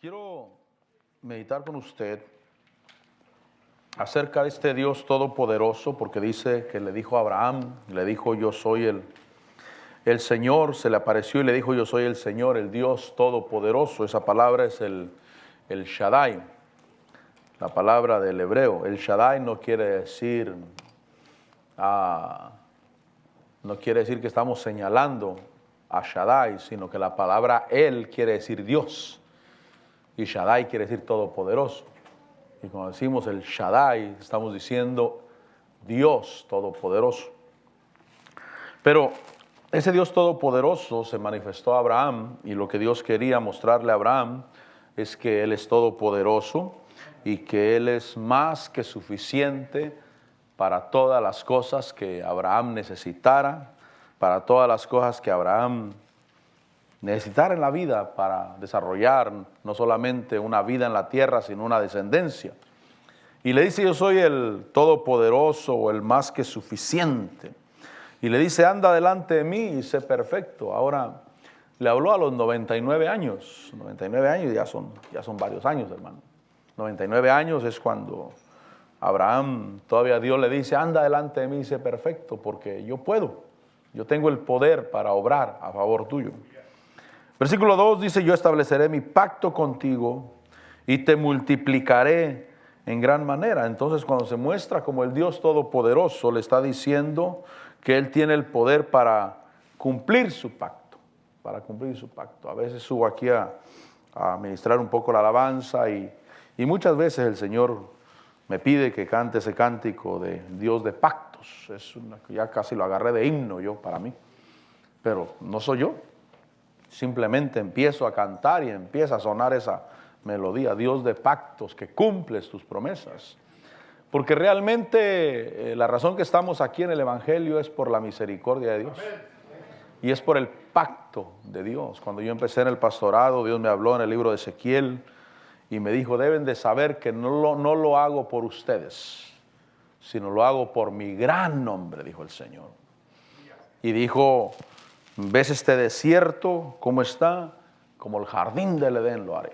Quiero meditar con usted acerca de este Dios todopoderoso, porque dice que le dijo a Abraham, le dijo yo soy el Señor, se le apareció y le dijo yo soy el Señor, el Dios todopoderoso. Esa palabra es el Shaddai, la palabra del hebreo. El Shaddai no quiere decir que estamos señalando a Shaddai, sino que la palabra él quiere decir Dios. Y Shaddai quiere decir todopoderoso. Y cuando decimos el Shaddai, estamos diciendo Dios todopoderoso. Pero ese Dios todopoderoso se manifestó a Abraham, y lo que Dios quería mostrarle a Abraham es que Él es todopoderoso y que Él es más que suficiente para todas las cosas que Abraham necesitara, para todas las cosas que Abraham necesitara en la vida para desarrollar no solamente una vida en la tierra, sino una descendencia. Y le dice, yo soy el todopoderoso o el más que suficiente. Y le dice, anda delante de mí y sé perfecto. Ahora, le habló a los 99 años. 99 años ya son varios años, hermano. 99 años es cuando Abraham, todavía Dios le dice, anda delante de mí y sé perfecto, porque yo puedo. Yo tengo el poder para obrar a favor tuyo. Versículo 2 dice, yo estableceré mi pacto contigo y te multiplicaré en gran manera. Entonces, cuando se muestra como el Dios todopoderoso, le está diciendo que Él tiene el poder para cumplir su pacto, A veces subo aquí a ministrar un poco la alabanza y muchas veces el Señor me pide que cante ese cántico de Dios de pactos. Ya casi lo agarré de himno yo para mí, pero no soy yo. Simplemente empiezo a cantar y empieza a sonar esa melodía, Dios de pactos, que cumples tus promesas. Porque realmente la razón que estamos aquí en el Evangelio es por la misericordia de Dios. Y es por el pacto de Dios. Cuando yo empecé en el pastorado, Dios me habló en el libro de Ezequiel y me dijo, deben de saber que no lo hago por ustedes, sino lo hago por mi gran nombre, dijo el Señor. Y dijo, ¿ves este desierto cómo está? Como el jardín del Edén lo haré.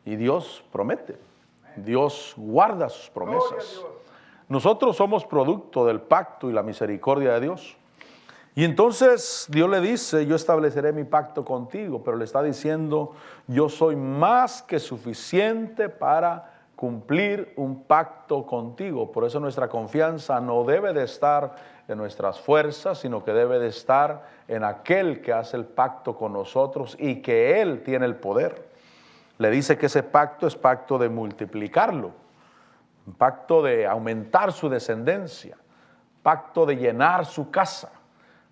Y Dios promete, Dios guarda sus promesas. Nosotros somos producto del pacto y la misericordia de Dios. Y entonces Dios le dice, yo estableceré mi pacto contigo, pero le está diciendo, yo soy más que suficiente para cumplir un pacto contigo. Por eso nuestra confianza no debe de estar en nuestras fuerzas, sino que debe de estar en aquel que hace el pacto con nosotros y que Él tiene el poder. Le dice que ese pacto es pacto de multiplicarlo, un pacto de aumentar su descendencia, pacto de llenar su casa,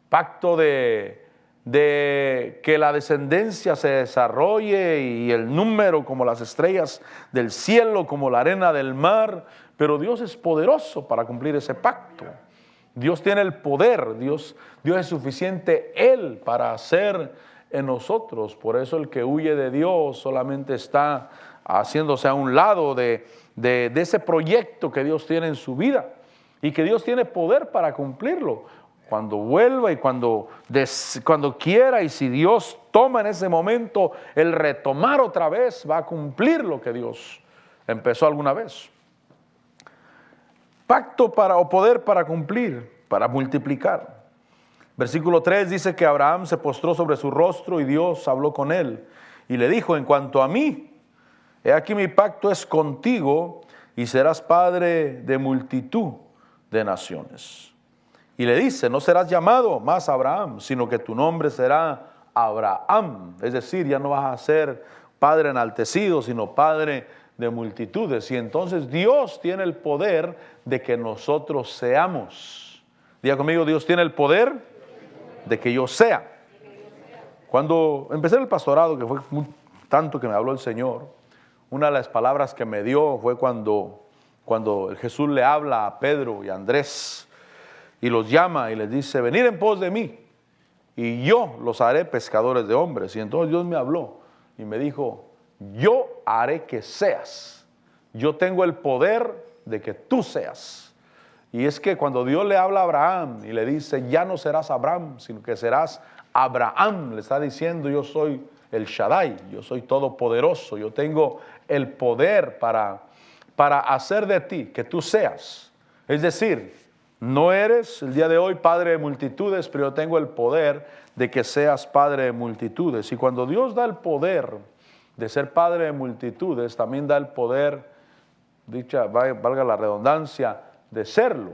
pacto de que la descendencia se desarrolle y el número como las estrellas del cielo, como la arena del mar. Pero Dios es poderoso para cumplir ese pacto. Dios tiene el poder, Dios es suficiente Él para hacer en nosotros. Por eso el que huye de Dios solamente está haciéndose a un lado de ese proyecto que Dios tiene en su vida y que Dios tiene poder para cumplirlo. Cuando vuelva y cuando quiera, y si Dios toma en ese momento el retomar otra vez, va a cumplir lo que Dios empezó alguna vez. Pacto o poder para cumplir, para multiplicar. Versículo 3 dice que Abraham se postró sobre su rostro y Dios habló con él y le dijo, en cuanto a mí, he aquí mi pacto es contigo y serás padre de multitud de naciones. Y le dice, no serás llamado más Abraham, sino que tu nombre será Abraham. Es decir, ya no vas a ser padre enaltecido, sino padre de multitudes. Y entonces Dios tiene el poder de que nosotros seamos. Diga conmigo, Dios tiene el poder de que yo sea. Cuando empecé el pastorado, que fue tanto que me habló el Señor, una de las palabras que me dio fue cuando Jesús le habla a Pedro y a Andrés y los llama y les dice, venid en pos de mí y yo los haré pescadores de hombres. Y entonces Dios me habló y me dijo, yo haré que seas. Yo tengo el poder de que tú seas. Y es que cuando Dios le habla a Abraham y le dice, ya no serás Abraham, sino que serás Abraham, le está diciendo, yo soy el Shaddai, yo soy todopoderoso, yo tengo el poder para hacer de ti que tú seas. Es decir, no eres el día de hoy padre de multitudes, pero yo tengo el poder de que seas padre de multitudes. Y cuando Dios da el poder de ser padre de multitudes, también da el poder, valga la redundancia, de serlo.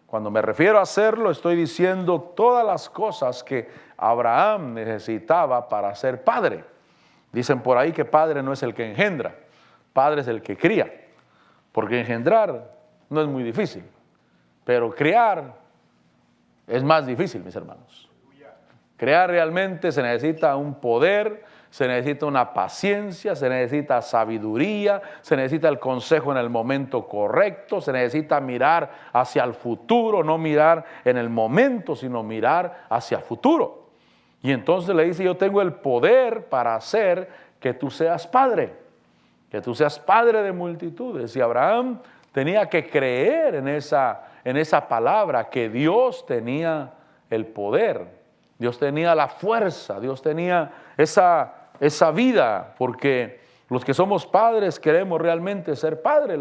Cuando me refiero a serlo, estoy diciendo todas las cosas que Abraham necesitaba para ser padre. Dicen por ahí que padre no es el que engendra, padre es el que cría, porque engendrar no es muy difícil, pero criar es más difícil, mis hermanos. Crear realmente se necesita un poder, se necesita una paciencia, se necesita sabiduría, se necesita el consejo en el momento correcto, se necesita mirar hacia el futuro, no mirar en el momento, sino mirar hacia el futuro. Y entonces le dice, yo tengo el poder para hacer que tú seas padre de multitudes. Y Abraham tenía que creer en esa palabra, que Dios tenía el poder, Dios tenía la fuerza, Dios tenía esa vida, porque los que somos padres queremos realmente ser padres,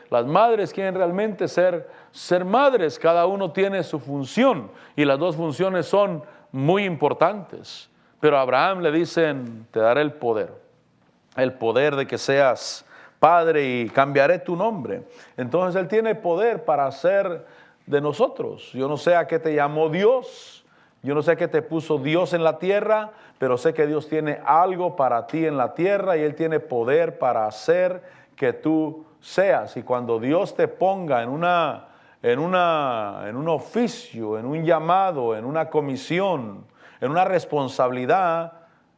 las madres quieren realmente ser madres, cada uno tiene su función y las dos funciones son muy importantes. Pero a Abraham le dicen, te daré el poder de que seas padre y cambiaré tu nombre. Entonces él tiene poder para hacer de nosotros. Yo no sé a qué te llamó Dios, yo no sé a qué te puso Dios en la tierra, pero sé que Dios tiene algo para ti en la tierra y Él tiene poder para hacer que tú seas. Y cuando Dios te ponga en un oficio, en un llamado, en una comisión, en una responsabilidad,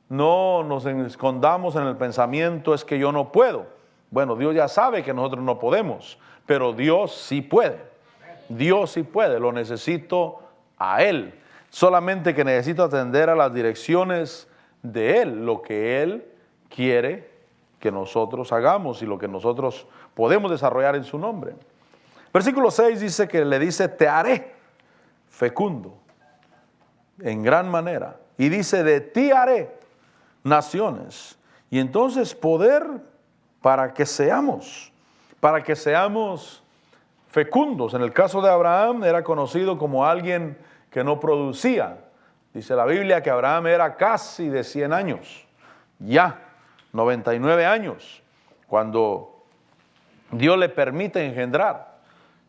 no nos escondamos en el pensamiento, es que yo no puedo. Bueno, Dios ya sabe que nosotros no podemos, pero Dios sí puede. Dios sí puede, lo necesito a Él. Solamente que necesito atender a las direcciones de Él, lo que Él quiere que nosotros hagamos y lo que nosotros podemos desarrollar en su nombre. Versículo 6 dice que le dice, te haré fecundo en gran manera. Y dice, de ti haré naciones. Y entonces poder para que seamos fecundos. En el caso de Abraham era conocido como alguien que no producía. Dice la Biblia que Abraham era casi de 100 años, ya 99 años, cuando Dios le permite engendrar.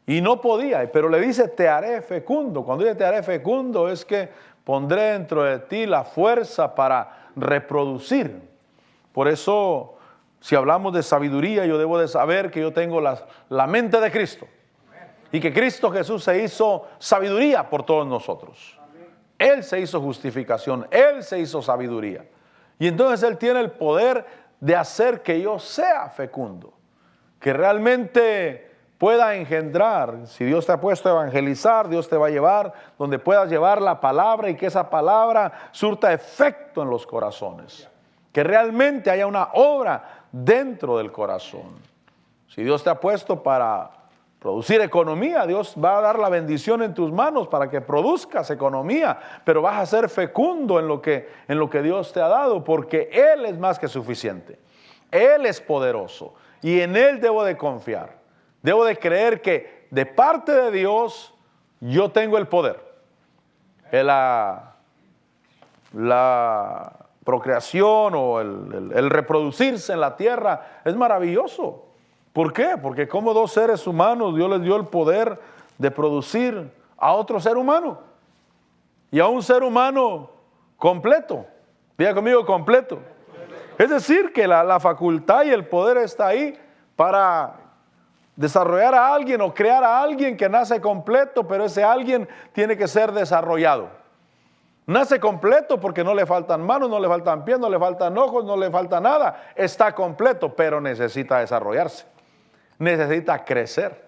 Y no podía, pero le dice, te haré fecundo. Cuando dice te haré fecundo es que pondré dentro de ti la fuerza para reproducir. Por eso, si hablamos de sabiduría, yo debo de saber que yo tengo la mente de Cristo. Y que Cristo Jesús se hizo sabiduría por todos nosotros. Él se hizo justificación, Él se hizo sabiduría. Y entonces Él tiene el poder de hacer que yo sea fecundo. Que realmente pueda engendrar. Si Dios te ha puesto a evangelizar, Dios te va a llevar donde puedas llevar la palabra y que esa palabra surta efecto en los corazones. Que realmente haya una obra dentro del corazón. Si Dios te ha puesto para producir economía, Dios va a dar la bendición en tus manos para que produzcas economía, pero vas a ser fecundo en lo que Dios te ha dado, porque Él es más que suficiente. Él es poderoso y en Él debo de confiar. Debo de creer que de parte de Dios yo tengo el poder. La procreación o el reproducirse en la tierra es maravilloso. ¿Por qué? Porque como dos seres humanos Dios les dio el poder de producir a otro ser humano. Y a un ser humano completo. Diga conmigo, completo. Es decir, que la facultad y el poder está ahí para desarrollar a alguien o crear a alguien que nace completo, pero ese alguien tiene que ser desarrollado. Nace completo porque no le faltan manos, no le faltan pies, no le faltan ojos, no le falta nada. Está completo, pero necesita desarrollarse. Necesita crecer.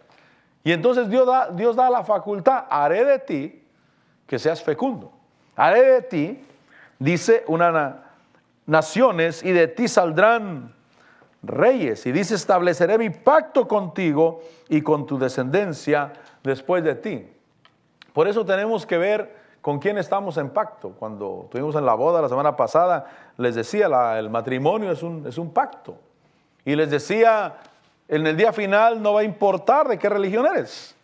Y entonces Dios da la facultad, haré de ti que seas fecundo. Haré de ti, dice, naciones y de ti saldrán reyes. Y dice, estableceré mi pacto contigo y con tu descendencia después de ti. Por eso tenemos que ver con quién estamos en pacto. Cuando estuvimos en la boda la semana pasada, les decía, el matrimonio es un pacto. Y les decía, en el día final no va a importar de qué religión eres.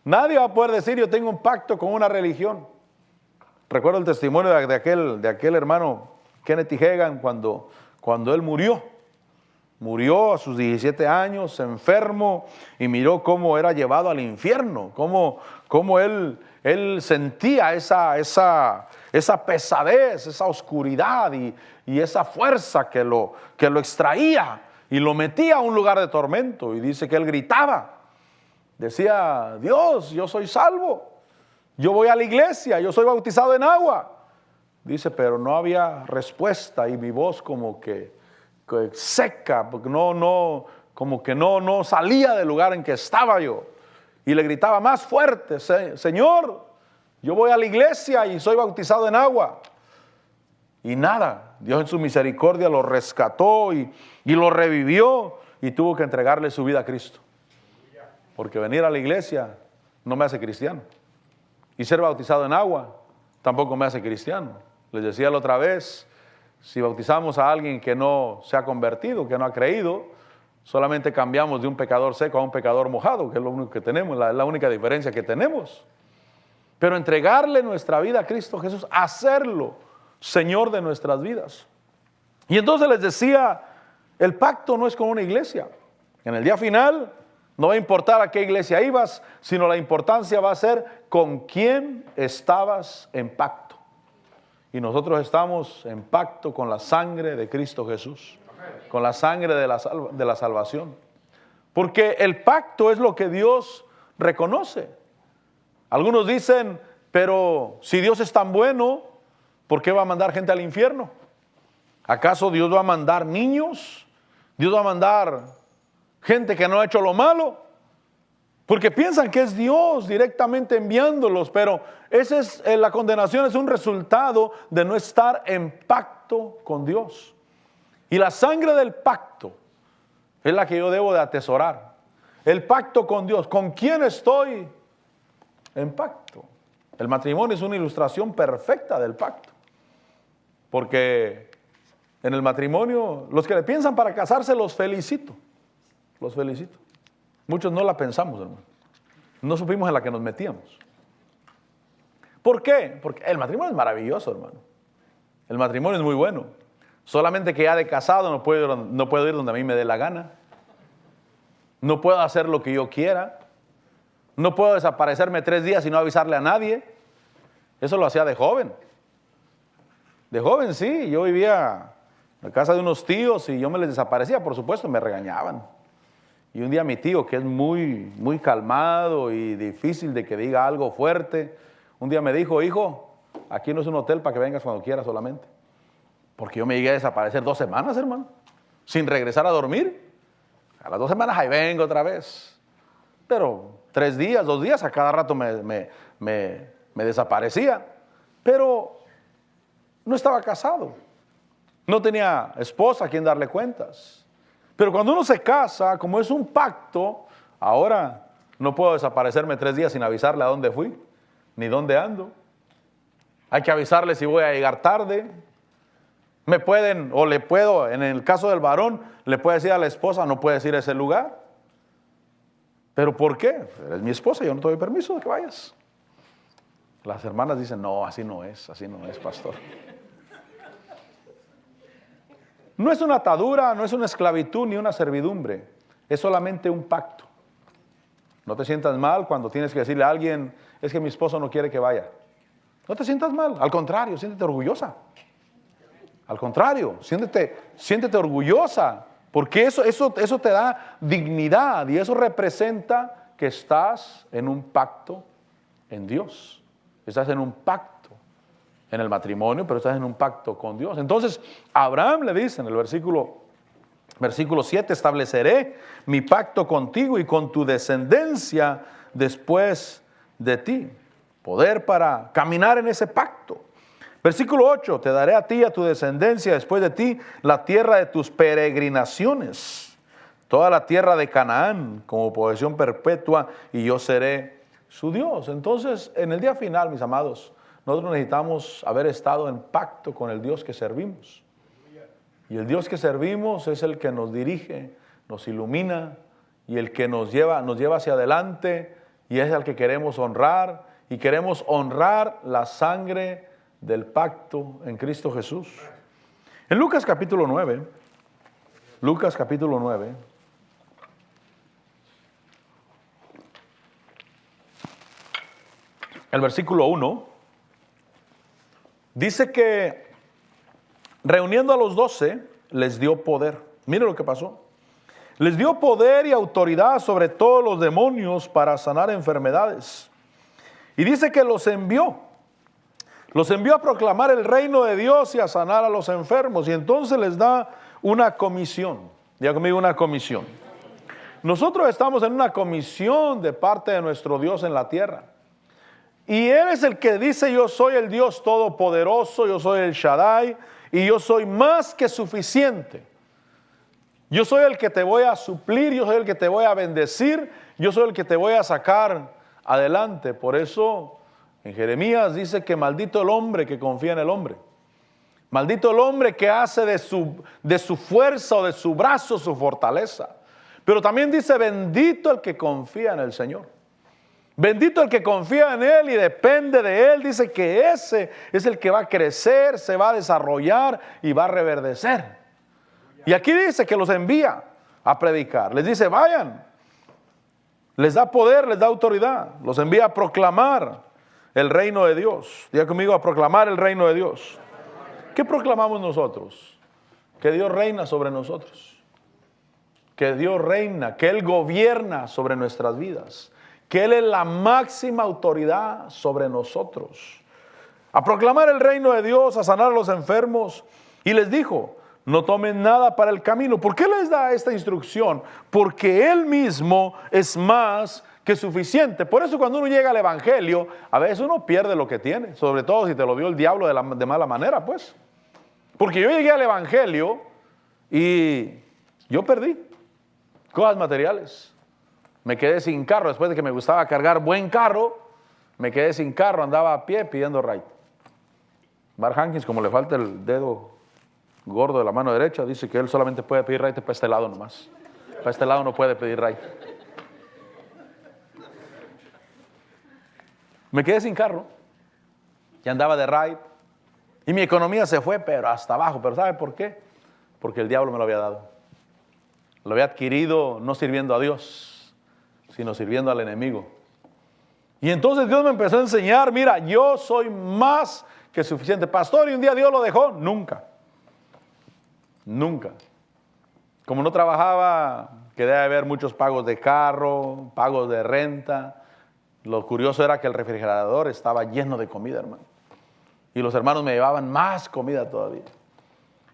Nadie va a poder decir, yo tengo un pacto con una religión. Recuerdo el testimonio de aquel hermano Kenneth Hagan cuando él murió a sus 17 años, enfermo, y miró cómo era llevado al infierno, cómo él sentía esa pesadez, esa oscuridad y esa fuerza que lo extraía y lo metía a un lugar de tormento. Y dice que él gritaba, decía, Dios, yo soy salvo, yo voy a la iglesia, yo soy bautizado en agua. Dice, pero no había respuesta y mi voz como que seca, porque como que no salía del lugar en que estaba yo. Y le gritaba más fuerte, Señor, yo voy a la iglesia y soy bautizado en agua. Y nada, Dios en su misericordia lo rescató y lo revivió y tuvo que entregarle su vida a Cristo. Porque venir a la iglesia no me hace cristiano. Y ser bautizado en agua tampoco me hace cristiano. Les decía la otra vez, si bautizamos a alguien que no se ha convertido, que no ha creído, solamente cambiamos de un pecador seco a un pecador mojado, que es lo único que tenemos, la única diferencia que tenemos. Pero entregarle nuestra vida a Cristo Jesús, hacerlo Señor de nuestras vidas. Y entonces les decía, el pacto no es con una iglesia. En el día final no va a importar a qué iglesia ibas, sino la importancia va a ser con quién estabas en pacto. Y nosotros estamos en pacto con la sangre de Cristo Jesús, con la sangre de la salvación. Porque el pacto es lo que Dios reconoce. Algunos dicen, pero si Dios es tan bueno, ¿por qué va a mandar gente al infierno? ¿Acaso Dios va a mandar niños? ¿Dios va a mandar gente que no ha hecho lo malo? Porque piensan que es Dios directamente enviándolos, pero la condenación es un resultado de no estar en pacto con Dios. Y la sangre del pacto es la que yo debo de atesorar. El pacto con Dios. ¿Con quién estoy en pacto? El matrimonio es una ilustración perfecta del pacto. Porque en el matrimonio, los que le piensan para casarse, los felicito. Los felicito. Muchos no la pensamos, hermano. No supimos en la que nos metíamos. ¿Por qué? Porque el matrimonio es maravilloso, hermano. El matrimonio es muy bueno. Solamente que ya de casado no puedo ir donde a mí me dé la gana. No puedo hacer lo que yo quiera. No puedo desaparecerme 3 días y no avisarle a nadie. Eso lo hacía de joven. De joven, sí. Yo vivía en la casa de unos tíos y yo me les desaparecía. Por supuesto, me regañaban. Y un día mi tío, que es muy, muy calmado y difícil de que diga algo fuerte, un día me dijo, hijo, aquí no es un hotel para que vengas cuando quieras solamente. Porque yo me llegué a desaparecer 2 semanas, hermano, sin regresar a dormir. A las 2 semanas ahí vengo otra vez. Pero 3 días, 2 días, a cada rato me desaparecía. Pero no estaba casado. No tenía esposa a quien darle cuentas. Pero cuando uno se casa, como es un pacto, ahora no puedo desaparecerme 3 días sin avisarle a dónde fui, ni dónde ando. Hay que avisarle si voy a llegar tarde. Me pueden, o le puedo, en el caso del varón, le puede decir a la esposa, no puedes ir a ese lugar. ¿Pero por qué? Eres mi esposa, yo no te doy permiso de que vayas. Las hermanas dicen, no, así no es, pastor. No es una atadura, no es una esclavitud ni una servidumbre. Es solamente un pacto. No te sientas mal cuando tienes que decirle a alguien, es que mi esposo no quiere que vaya. No te sientas mal, al contrario, siéntete orgullosa. Al contrario, siéntete orgullosa, porque eso te da dignidad y eso representa que estás en un pacto en Dios. Estás en un pacto en el matrimonio, pero estás en un pacto con Dios. Entonces, Abraham le dice en el versículo 7, estableceré mi pacto contigo y con tu descendencia después de ti. Poder para caminar en ese pacto. Versículo 8, te daré a ti y a tu descendencia después de ti la tierra de tus peregrinaciones, toda la tierra de Canaán como posesión perpetua y yo seré su Dios. Entonces, en el día final, mis amados, nosotros necesitamos haber estado en pacto con el Dios que servimos. Y el Dios que servimos es el que nos dirige, nos ilumina y el que nos lleva hacia adelante, y es el que queremos honrar, y queremos honrar la sangre del pacto en Cristo Jesús. En Lucas capítulo 9, el versículo 1, dice que reuniendo a los 12, les dio poder. Mire lo que pasó. Les dio poder y autoridad sobre todos los demonios para sanar enfermedades. Y dice que los envió a proclamar el reino de Dios y a sanar a los enfermos. Y entonces les da una comisión. Diga conmigo, una comisión. Nosotros estamos en una comisión de parte de nuestro Dios en la tierra. Y Él es el que dice: yo soy el Dios todopoderoso, yo soy el Shaddai, y yo soy más que suficiente. Yo soy el que te voy a suplir, yo soy el que te voy a bendecir, yo soy el que te voy a sacar adelante. Por eso en Jeremías dice que maldito el hombre que confía en el hombre. Maldito el hombre que hace de su fuerza o de su brazo su fortaleza. Pero también dice: bendito el que confía en el Señor. Bendito el que confía en Él y depende de Él. Dice que ese es el que va a crecer, se va a desarrollar y va a reverdecer. Y aquí dice que los envía a predicar. Les dice: vayan. Les da poder, les da autoridad. Los envía a proclamar el reino de Dios. Diga conmigo: a proclamar el reino de Dios. ¿Qué proclamamos nosotros? Que Dios reina sobre nosotros. Que Dios reina, que Él gobierna sobre nuestras vidas. Que Él es la máxima autoridad sobre nosotros. A proclamar el reino de Dios, a sanar a los enfermos. Y les dijo: no tomen nada para el camino. ¿Por qué les da esta instrucción? Porque Él mismo es más que suficiente. Por eso cuando uno llega al evangelio, a veces uno pierde lo que tiene. Sobre todo si te lo dio el diablo de mala manera, pues. Porque yo llegué al evangelio y yo perdí cosas materiales. Me quedé sin carro. Después de que me gustaba cargar buen carro, me quedé sin carro, andaba a pie pidiendo ride. Mark Hankins, como le falta el dedo gordo de la mano derecha, dice que él solamente puede pedir ride para este lado nomás. Para este lado no puede pedir ride. Me quedé sin carro y andaba de ride. Y mi economía se fue, pero hasta abajo. ¿Pero sabe por qué? Porque el diablo me lo había dado. Lo había adquirido no sirviendo a Dios, sino sirviendo al enemigo. Y entonces Dios me empezó a enseñar: mira, yo soy más que suficiente. Pastor, ¿y un día Dios lo dejó? Nunca. Nunca. Como no trabajaba, quedé a ver muchos pagos de carro, pagos de renta. Lo curioso era que el refrigerador estaba lleno de comida, hermano. Y los hermanos me llevaban más comida todavía.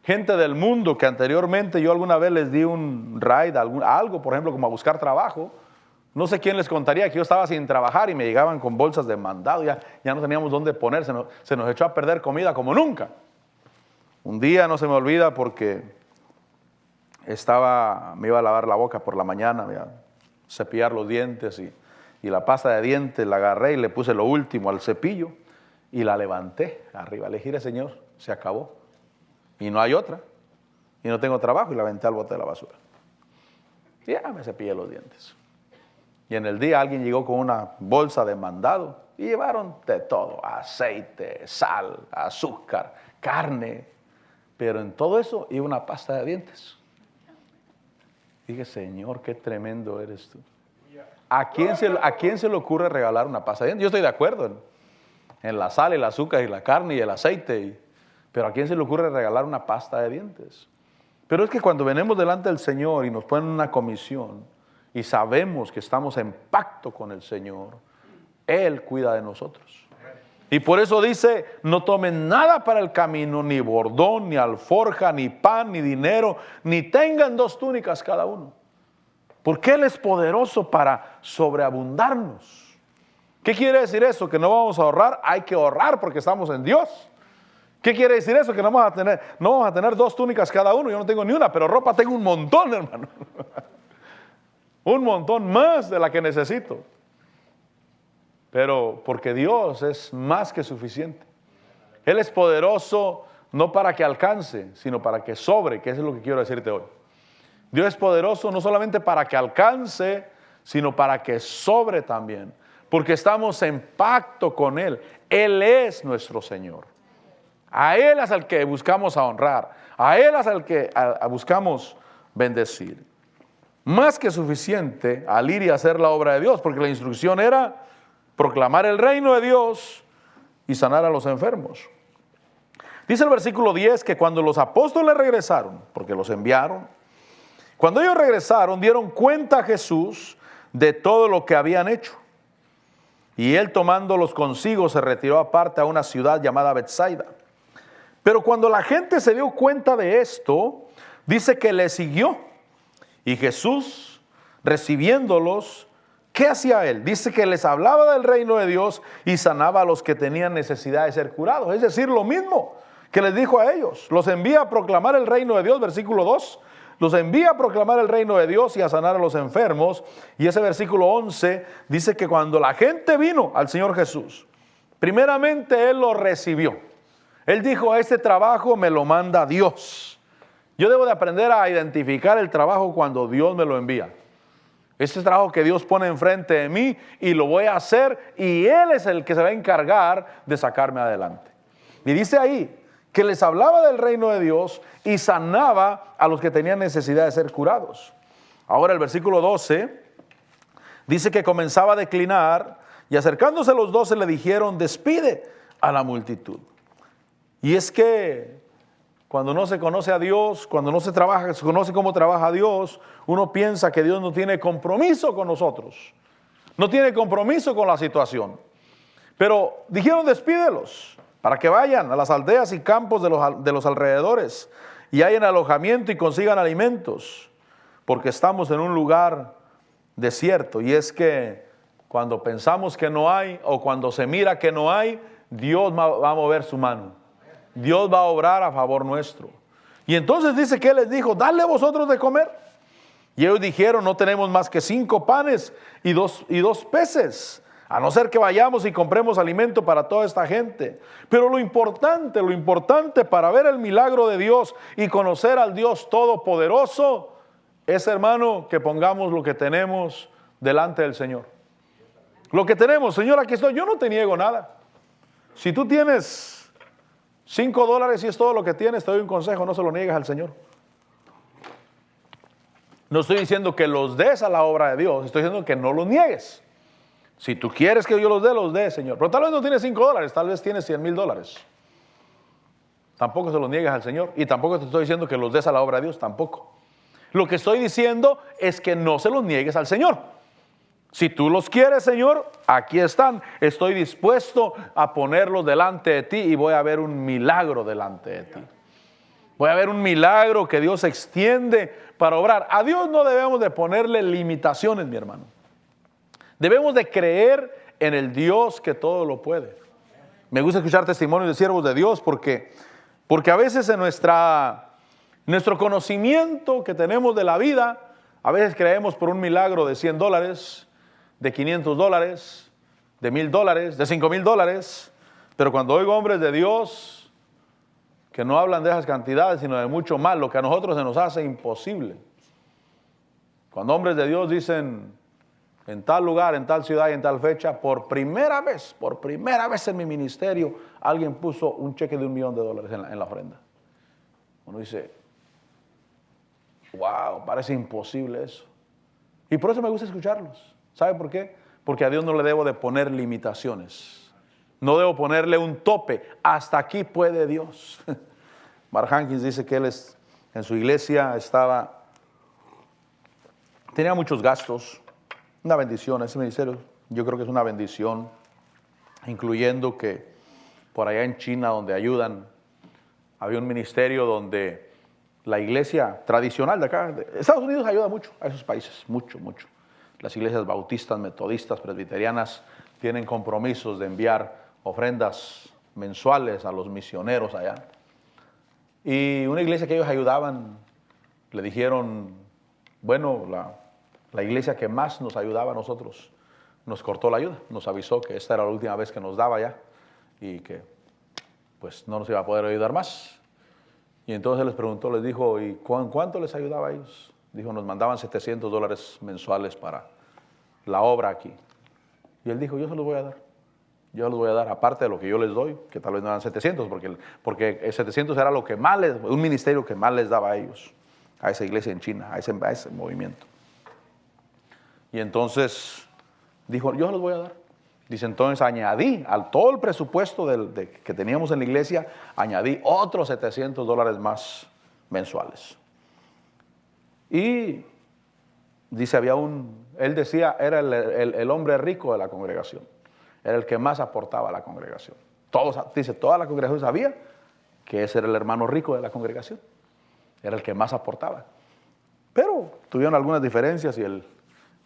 Gente del mundo que anteriormente yo alguna vez les di un ride, algo, por ejemplo, como a buscar trabajo. No sé quién les contaría que yo estaba sin trabajar y me llegaban con bolsas de mandado. Ya no teníamos dónde poner, se nos echó a perder comida como nunca. Un día no se me olvida porque me iba a lavar la boca por la mañana, me iba a cepillar los dientes y la pasta de dientes la agarré y le puse lo último al cepillo y la levanté arriba. Le dije: Señor, se acabó y no hay otra y no tengo trabajo, y la aventé al bote de la basura. Y ya me cepillé los dientes. Y en el día alguien llegó con una bolsa de mandado y llevaron de todo: aceite, sal, azúcar, carne. Pero en todo eso iba una pasta de dientes. Dije: Señor, qué tremendo eres tú. ¿A quién se le ocurre regalar una pasta de dientes? Yo estoy de acuerdo en la sal, el azúcar y la carne y el aceite. Pero ¿a quién se le ocurre regalar una pasta de dientes? Pero es que cuando venimos delante del Señor y nos ponen una comisión y sabemos que estamos en pacto con el Señor, Él cuida de nosotros. Y por eso dice: no tomen nada para el camino, ni bordón, ni alforja, ni pan, ni dinero, ni tengan 2 túnicas cada uno. Porque Él es poderoso para sobreabundarnos. ¿Qué quiere decir eso? ¿Que no vamos a ahorrar? Hay que ahorrar porque estamos en Dios. ¿Qué quiere decir eso? Que no vamos a tener 2 túnicas cada uno. Yo no tengo ni una, pero ropa tengo un montón, hermano. Un montón más de la que necesito. pero porque Dios es más que suficiente. Él es poderoso no para que alcance, sino para que sobre, que eso es lo que quiero decirte hoy. Dios es poderoso no solamente para que alcance, sino para que sobre también, porque estamos en pacto con Él. Él es nuestro Señor. A Él es al que buscamos honrar, a Él es al que buscamos bendecir. Más que suficiente al ir y hacer la obra de Dios, porque la instrucción era proclamar el reino de Dios y sanar a los enfermos. Dice el versículo 10 que cuando los apóstoles regresaron, porque los enviaron, cuando ellos regresaron dieron cuenta a Jesús de todo lo que habían hecho. Y él, tomándolos consigo, se retiró aparte a una ciudad llamada Betsaida. Pero cuando la gente se dio cuenta de esto, dice que le siguió. Y Jesús, recibiéndolos, ¿qué hacía él? Dice que les hablaba del reino de Dios y sanaba a los que tenían necesidad de ser curados. Es decir, lo mismo que les dijo a ellos. Los envía a proclamar el reino de Dios, versículo 2. Los envía a proclamar el reino de Dios y a sanar a los enfermos. Y ese versículo 11 dice que cuando la gente vino al Señor Jesús, primeramente Él lo recibió. Él dijo, este trabajo me lo manda Dios. Yo debo de aprender a identificar el trabajo cuando Dios me lo envía. Este trabajo que Dios pone enfrente de mí y lo voy a hacer, y Él es el que se va a encargar de sacarme adelante. Y dice ahí que les hablaba del reino de Dios y sanaba a los que tenían necesidad de ser curados. Ahora el versículo 12 dice que comenzaba a declinar y acercándose los 12 le dijeron, despide a la multitud. Y es que cuando no se conoce a Dios, cuando no se conoce cómo trabaja Dios, uno piensa que Dios no tiene compromiso con nosotros, no tiene compromiso con la situación. Pero dijeron, despídelos para que vayan a las aldeas y campos de los alrededores y hayan alojamiento y consigan alimentos, porque estamos en un lugar desierto. Y es que cuando pensamos que no hay, o cuando se mira que no hay, Dios va a mover su mano. Dios va a obrar a favor nuestro. Y entonces dice que Él les dijo, dadle vosotros de comer. Y ellos dijeron, no tenemos más que 5 panes y dos peces, a no ser que vayamos y compremos alimento para toda esta gente. Pero lo importante para ver el milagro de Dios y conocer al Dios Todopoderoso es, hermano, que pongamos lo que tenemos delante del Señor. Lo que tenemos, Señor, aquí estoy, yo no te niego nada. Si tú tienes $5 y es todo lo que tienes, te doy un consejo, no se lo niegues al Señor. No estoy diciendo que los des a la obra de Dios, estoy diciendo que no los niegues. Si tú quieres que yo los dé, Señor. Pero tal vez no tienes $5, tal vez tienes $100,000. Tampoco se los niegues al Señor. Y tampoco te estoy diciendo que los des a la obra de Dios, tampoco. Lo que estoy diciendo es que no se los niegues al Señor. Si tú los quieres, Señor, aquí están. Estoy dispuesto a ponerlos delante de ti y voy a ver un milagro delante de ti. Voy a ver un milagro que Dios extiende para obrar. A Dios no debemos de ponerle limitaciones, mi hermano. Debemos de creer en el Dios que todo lo puede. Me gusta escuchar testimonios de siervos de Dios porque a veces en nuestro conocimiento que tenemos de la vida, a veces creemos por un milagro de $100, de $500, de $1,000, de $5,000. Pero cuando oigo hombres de Dios que no hablan de esas cantidades, sino de mucho más, lo que a nosotros se nos hace imposible. Cuando hombres de Dios dicen, en tal lugar, en tal ciudad y en tal fecha, por primera vez en mi ministerio, alguien puso un cheque de $1,000,000 en la ofrenda. Uno dice, wow, parece imposible eso. Y por eso me gusta escucharlos. ¿Sabe por qué? Porque a Dios no le debo de poner limitaciones. No debo ponerle un tope. Hasta aquí puede Dios. Mark Hankins dice que él en su iglesia tenía muchos gastos. Una bendición, ese ministerio yo creo que es una bendición, incluyendo que por allá en China donde ayudan, había un ministerio donde la iglesia tradicional de acá, Estados Unidos ayuda mucho a esos países, mucho. Las iglesias bautistas, metodistas, presbiterianas tienen compromisos de enviar ofrendas mensuales a los misioneros allá. Y una iglesia que ellos ayudaban, le dijeron, bueno, la iglesia que más nos ayudaba a nosotros nos cortó la ayuda, nos avisó que esta era la última vez que nos daba ya y que pues no nos iba a poder ayudar más. Y entonces les preguntó, les dijo, ¿y cuánto les ayudaba a ellos? Dijo, nos mandaban $700 mensuales para la obra aquí. Y él dijo, yo se los voy a dar. Yo les voy a dar, aparte de lo que yo les doy, que tal vez no eran 700, porque 700 era lo que más un ministerio que más les daba a ellos, a esa iglesia en China, a ese movimiento. Y entonces dijo, yo se los voy a dar. Dice, entonces añadí al todo el presupuesto que teníamos en la iglesia, añadí otros $700 más mensuales. Y dice, él decía, era el hombre rico de la congregación. Era el que más aportaba a la congregación. Toda la congregación sabía que ese era el hermano rico de la congregación. Era el que más aportaba. Pero tuvieron algunas diferencias y el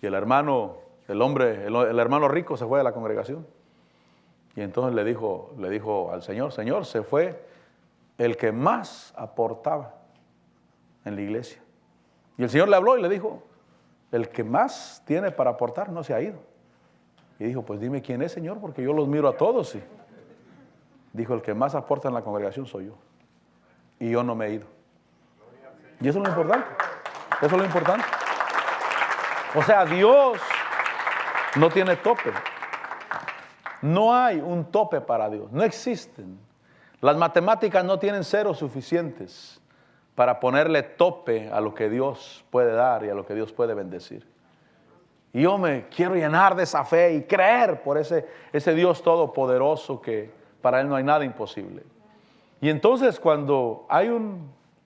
hermano, el hermano rico se fue de la congregación. Y entonces le dijo al Señor, Señor, se fue el que más aportaba en la iglesia. Y el Señor le habló y le dijo, el que más tiene para aportar no se ha ido. Y dijo, pues dime quién es, Señor, porque yo los miro a todos. Y dijo, el que más aporta en la congregación soy yo. Y yo no me he ido. Y eso es lo importante. Eso es lo importante. O sea, Dios no tiene tope. No hay un tope para Dios. No existen. Las matemáticas no tienen ceros suficientes para ponerle tope a lo que Dios puede dar y a lo que Dios puede bendecir. Y yo me quiero llenar de esa fe y creer por ese Dios todopoderoso que para Él no hay nada imposible. Y entonces cuando hay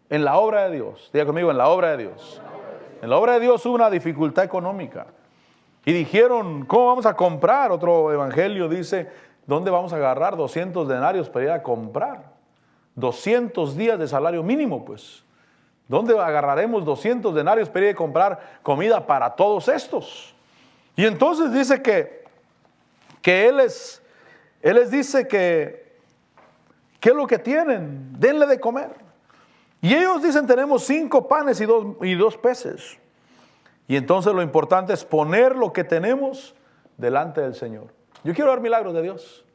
en la obra de Dios, diga conmigo, en la obra de Dios. En la obra de Dios hubo una dificultad económica. Y dijeron, ¿cómo vamos a comprar? Otro evangelio dice, ¿dónde vamos a agarrar 200 denarios para ir a comprar? 200 días de salario mínimo, pues. ¿Dónde agarraremos 200 denarios para ir a comprar comida para todos estos? Y entonces dice que Él les dice que ¿qué es lo que tienen? Denle de comer. Y ellos dicen, tenemos 5 panes y dos peces. Y entonces lo importante es poner lo que tenemos delante del Señor. Yo quiero ver milagros de Dios.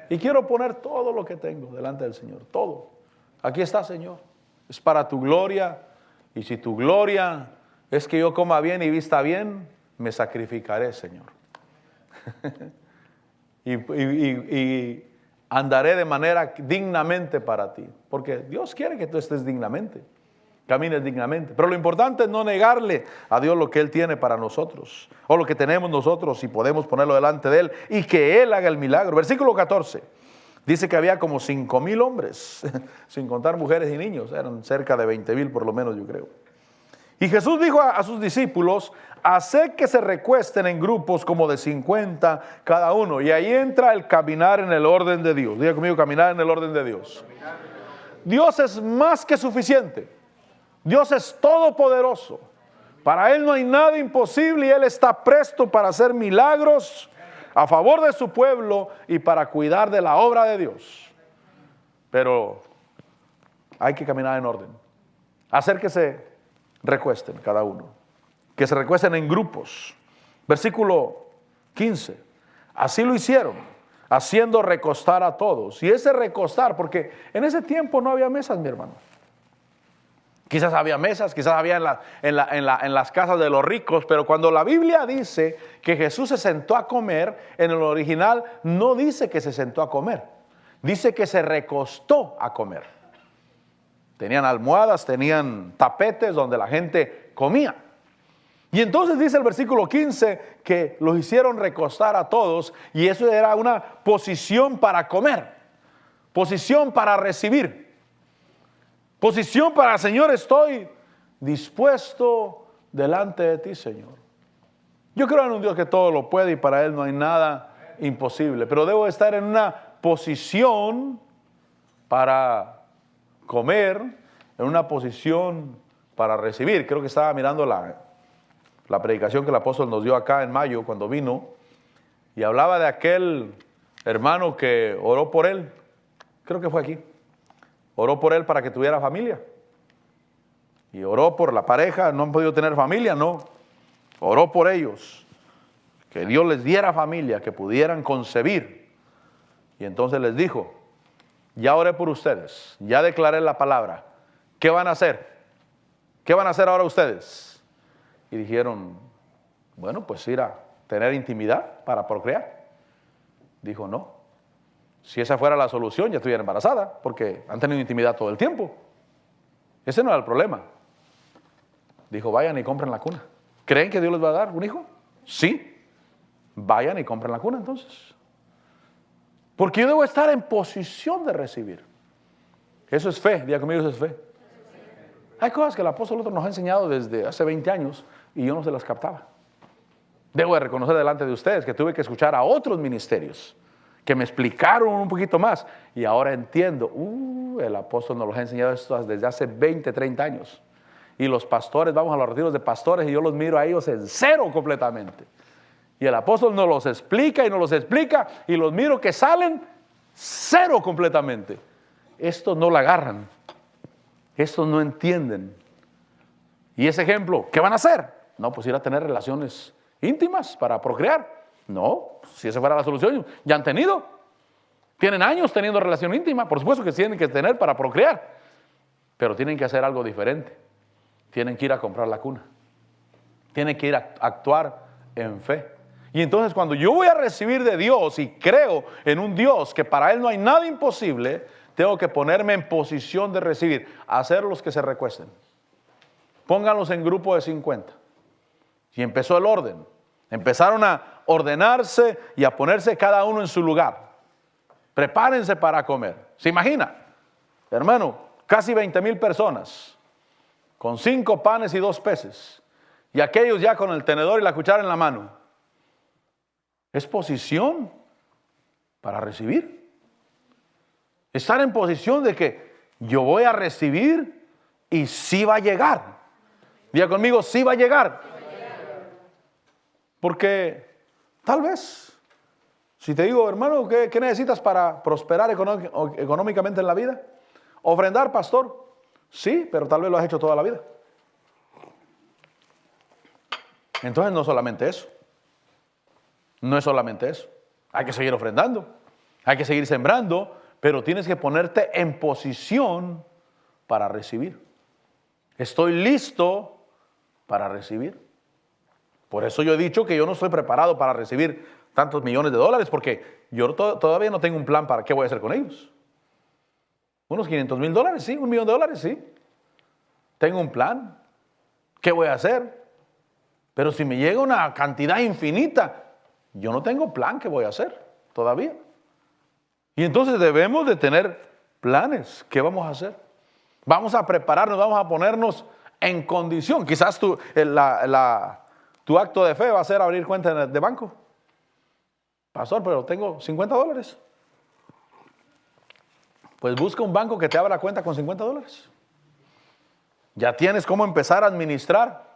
Y quiero poner todo lo que tengo delante del Señor. Todo. Aquí está, Señor. Es para tu gloria. Y si tu gloria es que yo coma bien y vista bien, me sacrificaré, Señor. y andaré de manera dignamente para ti. Porque Dios quiere que tú estés dignamente. Camines dignamente. Pero lo importante es no negarle a Dios lo que Él tiene para nosotros. O lo que tenemos nosotros y podemos ponerlo delante de Él. Y que Él haga el milagro. Versículo 14. Dice que había como 5,000 hombres. Sin contar mujeres y niños. Eran cerca de 20,000 por lo menos, yo creo. Y Jesús dijo a sus discípulos, haced que se recuesten en grupos como de 50 cada uno. Y ahí entra el caminar en el orden de Dios. Diga conmigo, caminar en el orden de Dios. Dios es más que suficiente. Dios es todopoderoso. Para Él no hay nada imposible y Él está presto para hacer milagros a favor de su pueblo y para cuidar de la obra de Dios. Pero hay que caminar en orden. Hacer que se recuesten cada uno. Que se recuesten en grupos. Versículo 15. Así lo hicieron, haciendo recostar a todos. Y ese recostar, porque en ese tiempo no había mesas, mi hermano. Quizás había mesas, quizás había en las casas de los ricos, pero cuando la Biblia dice que Jesús se sentó a comer, en el original no dice que se sentó a comer, dice que se recostó a comer. Tenían almohadas, tenían tapetes donde la gente comía. Y entonces dice el versículo 15 que los hicieron recostar a todos y eso era una posición para comer, posición para recibir. Posición para, Señor, estoy dispuesto delante de ti, Señor. Yo creo en un Dios que todo lo puede y para Él no hay nada imposible. Pero debo estar en una posición para comer, en una posición para recibir. Creo que estaba mirando la predicación que el apóstol nos dio acá en mayo cuando vino. Y hablaba de aquel hermano que oró por él. Creo que fue aquí. Oró por él para que tuviera familia. Y oró por la pareja, no han podido tener familia, no. Oró por ellos. que Dios les diera familia, que pudieran concebir. Y entonces les dijo, ya oré por ustedes, ya declaré la palabra, ¿qué van a hacer? ¿Qué van a hacer ahora ustedes? Y dijeron, bueno, pues ir a tener intimidad para procrear. Dijo, no, si esa fuera la solución ya estuviera embarazada, porque han tenido intimidad todo el tiempo. Ese no era el problema. Dijo, vayan y compren la cuna. ¿Creen que Dios les va a dar un hijo? Sí. Vayan y compren la cuna entonces. Porque yo debo estar en posición de recibir. Eso es fe, diga conmigo, eso es fe. Hay cosas que el apóstol otro nos ha enseñado desde hace 20 años y yo no se las captaba. Debo de reconocer delante de ustedes que tuve que escuchar a otros ministerios que me explicaron un poquito más y ahora entiendo, el apóstol nos los ha enseñado esto desde hace 20, 30 años. Y los pastores, vamos a los retiros de pastores y yo los miro a ellos en cero completamente. Y el apóstol nos los explica y nos los explica y los miro que salen cero completamente. Estos no la agarran. Estos no entienden. Y ese ejemplo, ¿qué van a hacer? No, pues ir a tener relaciones íntimas para procrear. No, si esa fuera la solución, ya han tenido. Tienen años teniendo relación íntima, por supuesto que tienen que tener para procrear. Pero tienen que hacer algo diferente. Tienen que ir a comprar la cuna. Tienen que ir a actuar en fe. Y entonces cuando yo voy a recibir de Dios y creo en un Dios que para Él no hay nada imposible, tengo que ponerme en posición de recibir, hacer los que se recuesten. Pónganlos en grupo de 50. Y empezó el orden. Empezaron a ordenarse y a ponerse cada uno en su lugar. Prepárense para comer. ¿Se imagina? Hermano, casi 20,000 personas, con 5 panes y 2 peces. Y aquellos ya con el tenedor y la cuchara en la mano. Es posición para recibir. Estar en posición de que yo voy a recibir y sí va a llegar. Diga conmigo, sí va a llegar. Porque tal vez, si te digo, hermano, ¿qué necesitas para prosperar económicamente en la vida? Ofrendar, pastor. Sí, pero tal vez lo has hecho toda la vida. Entonces no solamente eso. No es solamente eso. Hay que seguir ofrendando. Hay que seguir sembrando. Pero tienes que ponerte en posición para recibir. Estoy listo para recibir. Por eso yo he dicho que yo no estoy preparado para recibir tantos millones de dólares, porque yo todavía no tengo un plan para qué voy a hacer con ellos. Unos $500,000, sí, $1,000,000, sí. Tengo un plan. ¿Qué voy a hacer? Pero si me llega una cantidad infinita, yo no tengo plan qué voy a hacer todavía. Y entonces debemos de tener planes. ¿Qué vamos a hacer? Vamos a prepararnos, vamos a ponernos en condición. Quizás tu acto de fe va a ser abrir cuenta de banco. Pastor, pero tengo $50. Pues busca un banco que te abra cuenta con $50. Ya tienes cómo empezar a administrar.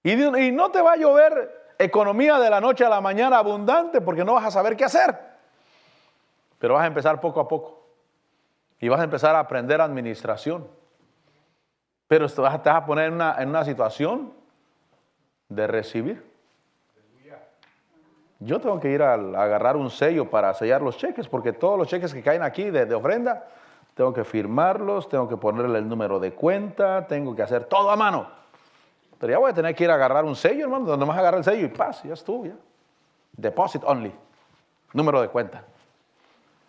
Y no te va a llover economía de la noche a la mañana abundante porque no vas a saber qué hacer. Pero vas a empezar poco a poco. Y vas a empezar a aprender administración. Pero te vas a poner en una situación de recibir. Yo tengo que ir a agarrar un sello para sellar los cheques, porque todos los cheques que caen aquí de ofrenda, tengo que firmarlos, tengo que ponerle el número de cuenta, tengo que hacer todo a mano. Pero ya voy a tener que ir a agarrar un sello, hermano, donde más agarrar el sello y paz, ya estuvo, ya. Deposit only, número de cuenta.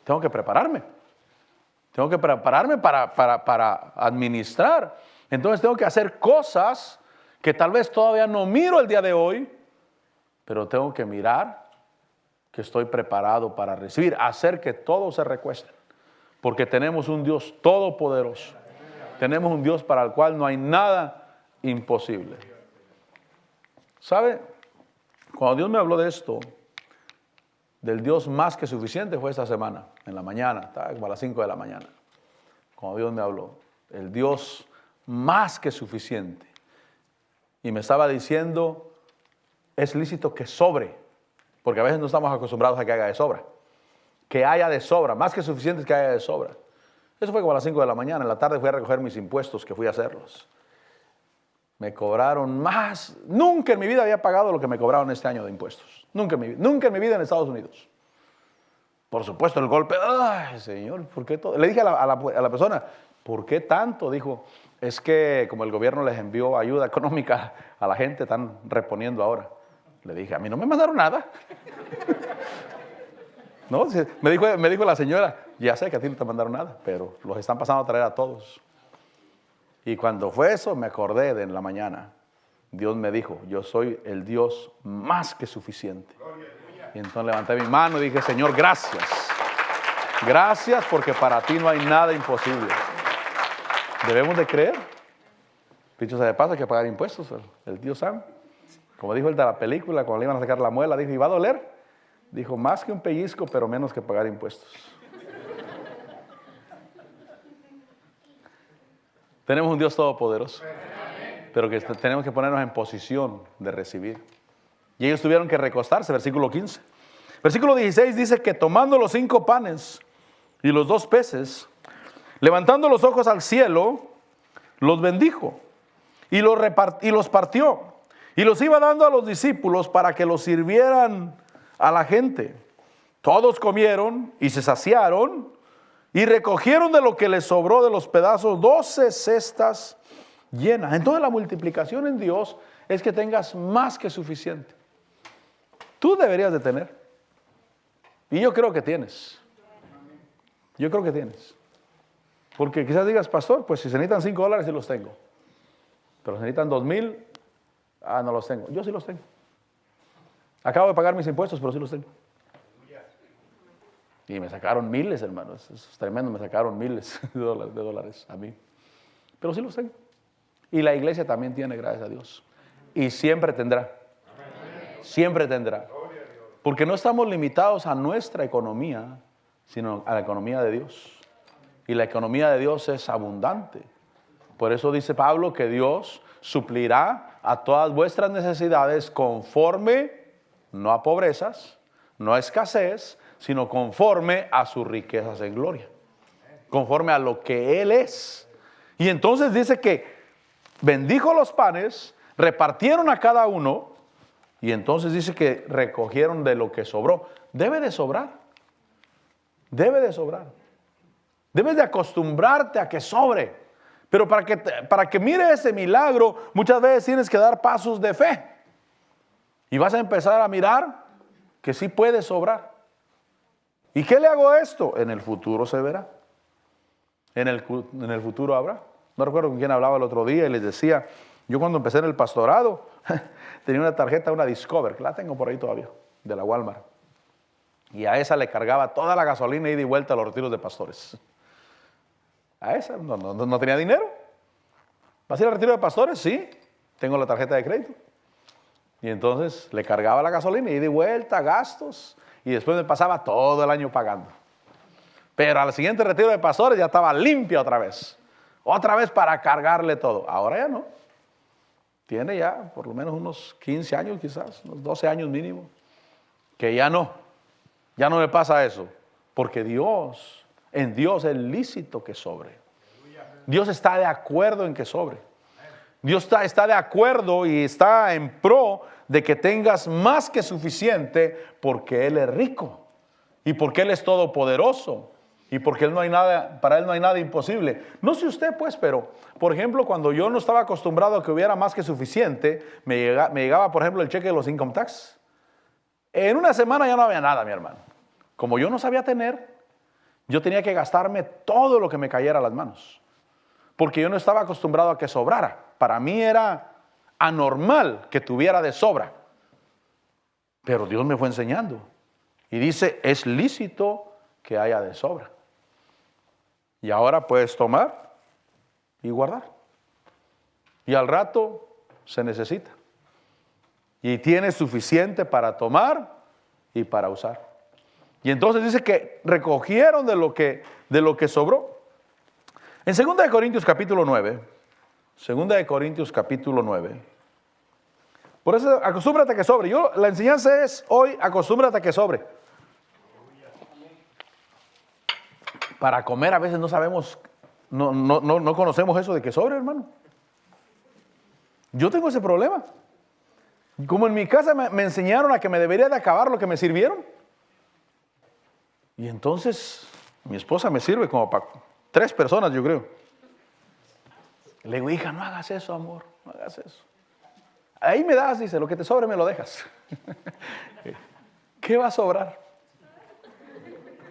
Tengo que prepararme. Tengo que prepararme para administrar. Entonces tengo que hacer cosas que tal vez todavía no miro el día de hoy, pero tengo que mirar que estoy preparado para recibir, hacer que todos se recuesten. Porque tenemos un Dios todopoderoso. Tenemos un Dios para el cual no hay nada imposible. ¿Sabe? Cuando Dios me habló de esto, del Dios más que suficiente, fue esta semana, en la mañana, estaba como a las 5 de la mañana. Cuando Dios me habló, el Dios más que suficiente. Y me estaba diciendo, es lícito que sobre, porque a veces no estamos acostumbrados a que haya de sobra. Que haya de sobra, más que suficiente es que haya de sobra. Eso fue como a las 5 de la mañana, en la tarde fui a recoger mis impuestos, que fui a hacerlos. Me cobraron más. Nunca en mi vida había pagado lo que me cobraron este año de impuestos. Nunca en mi vida en Estados Unidos. Por supuesto, el golpe. Ay, señor, ¿por qué todo? Le dije a la persona, ¿por qué tanto? Dijo, es que como el gobierno les envió ayuda económica a la gente, están reponiendo ahora. Le dije, a mí no me mandaron nada. No, me dijo la señora, ya sé que a ti no te mandaron nada, pero los están pasando a traer a todos. Y cuando fue eso, me acordé de en la mañana. Dios me dijo, yo soy el Dios más que suficiente. Y entonces levanté mi mano y dije, Señor, gracias. Gracias porque para ti no hay nada imposible. Debemos de creer. Dicho sea de paso, hay que pagar impuestos. El tío Sam, como dijo el de la película, cuando le iban a sacar la muela, dijo, ¿y va a doler? Dijo, más que un pellizco, pero menos que pagar impuestos. Tenemos un Dios todopoderoso, pero que tenemos que ponernos en posición de recibir. Y ellos tuvieron que recostarse, versículo 15. Versículo 16 dice que tomando los 5 panes y los 2 peces, levantando los ojos al cielo, los bendijo y los partió y los iba dando a los discípulos para que los sirvieran a la gente. Todos comieron y se saciaron y recogieron de lo que les sobró de los pedazos 12 cestas llenas. Entonces la multiplicación en Dios es que tengas más que suficiente. Tú deberías de tener. Y yo creo que tienes. Yo creo que tienes. Porque quizás digas, pastor, pues si se necesitan $5, sí los tengo. Pero si necesitan 2,000, no los tengo. Yo sí los tengo. Acabo de pagar mis impuestos, pero sí los tengo. Y me sacaron miles, hermanos. Eso es tremendo, me sacaron miles de dólares a mí. Pero sí los tengo. Y la iglesia también tiene, gracias a Dios. Y siempre tendrá. Siempre tendrá. Porque no estamos limitados a nuestra economía, sino a la economía de Dios. Y la economía de Dios es abundante. Por eso dice Pablo que Dios suplirá a todas vuestras necesidades conforme, no a pobrezas, no a escasez, sino conforme a sus riquezas en gloria. Conforme a lo que Él es. Y entonces dice que bendijo los panes, repartieron a cada uno, y entonces dice que recogieron de lo que sobró. Debe de sobrar. Debe de sobrar. Debes de acostumbrarte a que sobre. Pero para que mire ese milagro, muchas veces tienes que dar pasos de fe. Y vas a empezar a mirar que sí puede sobrar. ¿Y qué le hago a esto? En el futuro se verá. En el futuro habrá. No recuerdo con quién hablaba el otro día y les decía, yo cuando empecé en el pastorado, tenía una tarjeta, una Discover, que la tengo por ahí todavía, de la Walmart. Y a esa le cargaba toda la gasolina ida y vuelta a los retiros de pastores. A esa no tenía dinero. ¿Vas a ir al retiro de pastores? Sí, tengo la tarjeta de crédito. Y entonces le cargaba la gasolina, ida y vuelta, gastos. Y después me pasaba todo el año pagando. Pero al siguiente retiro de pastores ya estaba limpia otra vez. Otra vez para cargarle todo. Ahora ya no. Tiene ya por lo menos unos 15 años quizás, unos 12 años mínimo. Que ya no me pasa eso. Porque en Dios es lícito que sobre. Dios está de acuerdo en que sobre. Dios está de acuerdo y está en pro de que tengas más que suficiente porque Él es rico y porque Él es todopoderoso y porque para Él no hay nada imposible. No sé usted pues, pero por ejemplo cuando yo no estaba acostumbrado a que hubiera más que suficiente, me llegaba por ejemplo el cheque de los income tax. En una semana ya no había nada, mi hermano. Como yo no sabía tener, yo tenía que gastarme todo lo que me cayera a las manos. Porque yo no estaba acostumbrado a que sobrara. Para mí era anormal que tuviera de sobra. Pero Dios me fue enseñando. Y dice, es lícito que haya de sobra. Y ahora puedes tomar y guardar. Y al rato se necesita. Y tienes suficiente para tomar y para usar. Y entonces dice que recogieron de lo que sobró. En 2 Corintios capítulo 9, 2 Corintios capítulo 9, por eso acostúmbrate a que sobre. La enseñanza es hoy, acostúmbrate a que sobre. Para comer a veces no sabemos, no conocemos eso de que sobre, hermano. Yo tengo ese problema. Como en mi casa me enseñaron a que me debería de acabar lo que me sirvieron. Y entonces mi esposa me sirve como para 3 personas, yo creo. Le digo, hija, no hagas eso, amor, no hagas eso. Ahí me das, dice, lo que te sobre me lo dejas. ¿Qué va a sobrar?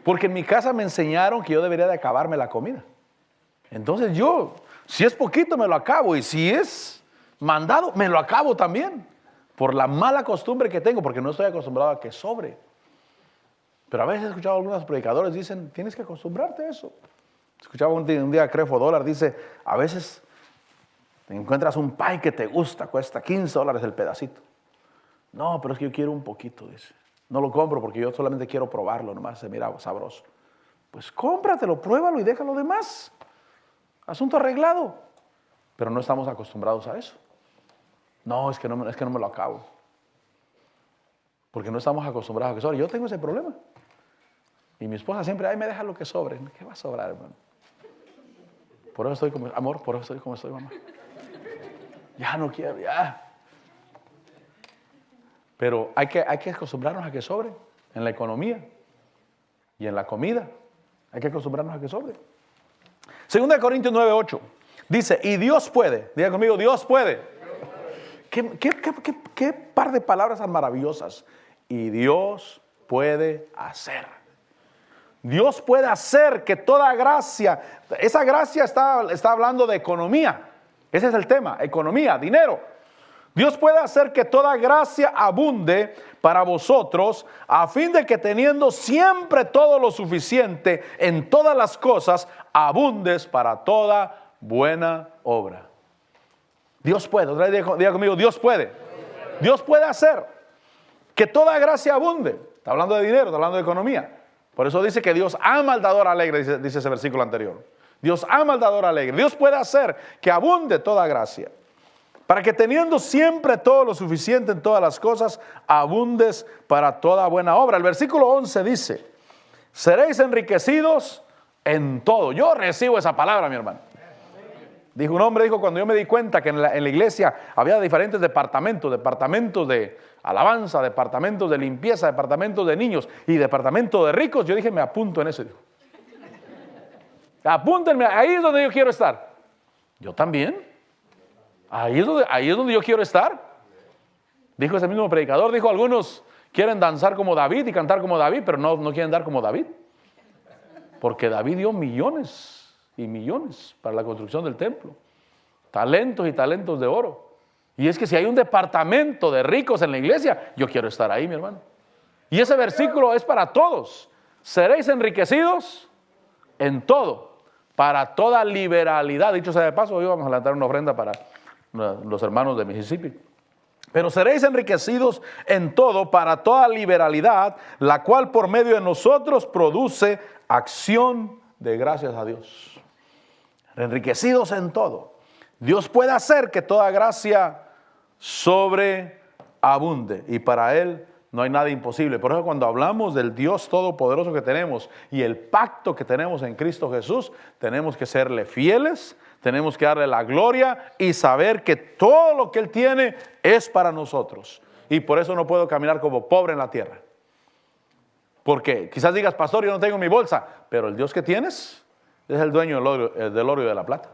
Porque en mi casa me enseñaron que yo debería de acabarme la comida. Entonces yo, si es poquito me lo acabo, y si es mandado me lo acabo también. Por la mala costumbre que tengo, porque no estoy acostumbrado a que sobre. Pero a veces he escuchado a algunos predicadores dicen, tienes que acostumbrarte a eso. Escuchaba un día Crefo Dólar, dice, a veces te encuentras un pie que te gusta, cuesta $15 el pedacito. No, pero es que yo quiero un poquito, dice. No lo compro porque yo solamente quiero probarlo, nomás se mira sabroso. Pues cómpratelo, pruébalo y déjalo de más. Asunto arreglado. Pero no estamos acostumbrados a eso. No, es que no me lo acabo. Porque no estamos acostumbrados a que sobre. Yo tengo ese problema. Y mi esposa siempre, ay, me deja lo que sobre. ¿Qué va a sobrar, hermano? Por eso estoy como, amor, por eso estoy como estoy, mamá. Ya no quiero, ya. Pero hay que acostumbrarnos a que sobre en la economía y en la comida. Hay que acostumbrarnos a que sobre. 2 Corintios 9:8 dice, y Dios puede. Diga conmigo, Dios puede. ¿Qué par de palabras tan maravillosas. Y Dios puede hacer. Dios puede hacer que toda gracia, esa gracia está hablando de economía. Ese es el tema, economía, dinero. Dios puede hacer que toda gracia abunde para vosotros, a fin de que teniendo siempre todo lo suficiente en todas las cosas, abundes para toda buena obra. Dios puede, otra vez diga conmigo, Dios puede. Dios puede hacer que toda gracia abunde. Está hablando de dinero, está hablando de economía. Por eso dice que Dios ama al dador alegre, dice ese versículo anterior. Dios ama al dador alegre. Dios puede hacer que abunde toda gracia, para que teniendo siempre todo lo suficiente en todas las cosas, abundes para toda buena obra. El versículo 11 dice, seréis enriquecidos en todo. Yo recibo esa palabra, mi hermano. Dijo un hombre, cuando yo me di cuenta que en la iglesia había diferentes departamentos de alabanza, departamentos de limpieza, departamentos de niños y departamentos de ricos, yo dije, me apunto en eso. Dijo, apúntenme, ahí es donde yo quiero estar. Yo también. Ahí es donde yo quiero estar. Dijo ese mismo predicador, dijo, algunos quieren danzar como David y cantar como David, pero no quieren dar como David. Porque David dio millones y millones para la construcción del templo. Talentos y talentos de oro. Y es que si hay un departamento de ricos en la iglesia, yo quiero estar ahí, mi hermano. Y ese versículo es para todos. Seréis enriquecidos en todo, para toda liberalidad. Dicho sea de paso, hoy vamos a levantar una ofrenda para los hermanos de Mississippi. Pero seréis enriquecidos en todo para toda liberalidad, la cual por medio de nosotros produce acción de gracias a Dios. Enriquecidos en todo. Dios puede hacer que toda gracia sobreabunde, y para Él no hay nada imposible. Por eso cuando hablamos del Dios todopoderoso que tenemos y el pacto que tenemos en Cristo Jesús, tenemos que serle fieles, tenemos que darle la gloria y saber que todo lo que Él tiene es para nosotros. Y por eso no puedo caminar como pobre en la tierra. Porque quizás digas, pastor, yo no tengo mi bolsa, pero el Dios que tienes es el dueño del oro y de la plata.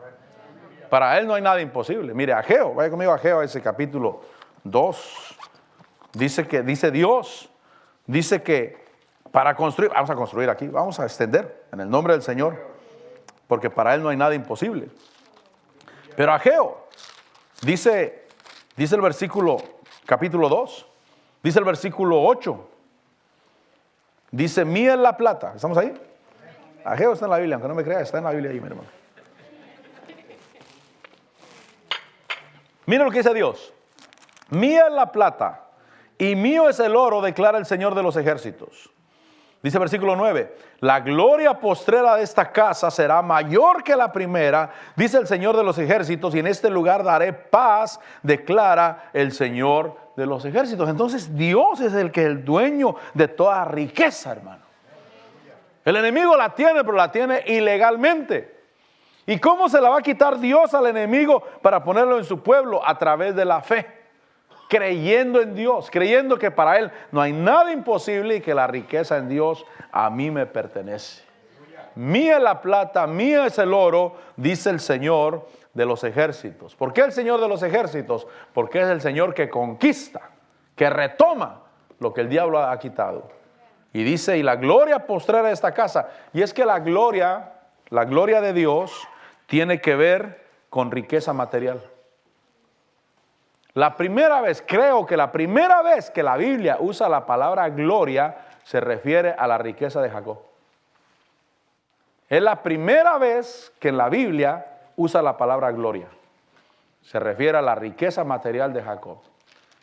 Para Él no hay nada imposible. Mire, Ageo, vaya conmigo a Ageo, a ese capítulo 2. Dice Dios, dice que para construir, vamos a construir aquí, vamos a extender en el nombre del Señor, porque para Él no hay nada imposible. Pero Ageo, dice el versículo, capítulo 2, dice el versículo 8, dice, mía es la plata. ¿Estamos ahí? Ageo está en la Biblia, aunque no me creas, está en la Biblia ahí, mi hermano. Mira lo que dice Dios. Mía es la plata y mío es el oro, declara el Señor de los ejércitos. Dice versículo 9, la gloria postrera de esta casa será mayor que la primera, dice el Señor de los ejércitos, y en este lugar daré paz, declara el Señor de los ejércitos. Entonces Dios es el dueño de toda riqueza, hermano. El enemigo la tiene, pero la tiene ilegalmente. ¿Y cómo se la va a quitar Dios al enemigo para ponerlo en su pueblo? A través de la fe, creyendo en Dios, creyendo que para Él no hay nada imposible y que la riqueza en Dios a mí me pertenece. Mía es la plata, mía es el oro, dice el Señor de los ejércitos. ¿Por qué el Señor de los ejércitos? Porque es el Señor que conquista, que retoma lo que el diablo ha quitado. Y dice, y la gloria postrera de esta casa. Y es que la gloria de Dios tiene que ver con riqueza material. Creo que la primera vez que la Biblia usa la palabra gloria, se refiere a la riqueza de Jacob. Es la primera vez que en la Biblia usa la palabra gloria. Se refiere a la riqueza material de Jacob.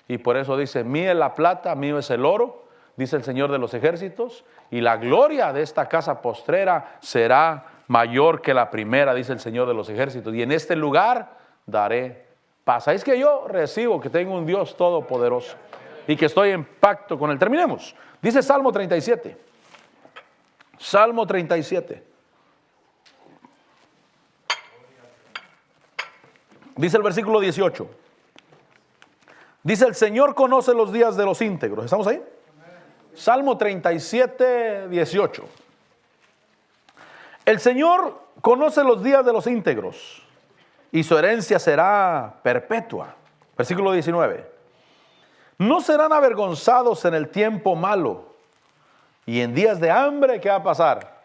Y por eso dice, mía es la plata, mío es el oro, dice el Señor de los ejércitos, y la gloria de esta casa postrera será mayor que la primera, dice el Señor de los ejércitos. Y en este lugar daré paz. Es que yo recibo que tengo un Dios todopoderoso y que estoy en pacto con Él. Terminemos. Dice Salmo 37. Salmo 37. Dice el versículo 18. Dice, el Señor conoce los días de los íntegros. ¿Estamos ahí? Salmo 37, 18. El Señor conoce los días de los íntegros y su herencia será perpetua. Versículo 19. No serán avergonzados en el tiempo malo, y en días de hambre, ¿qué va a pasar?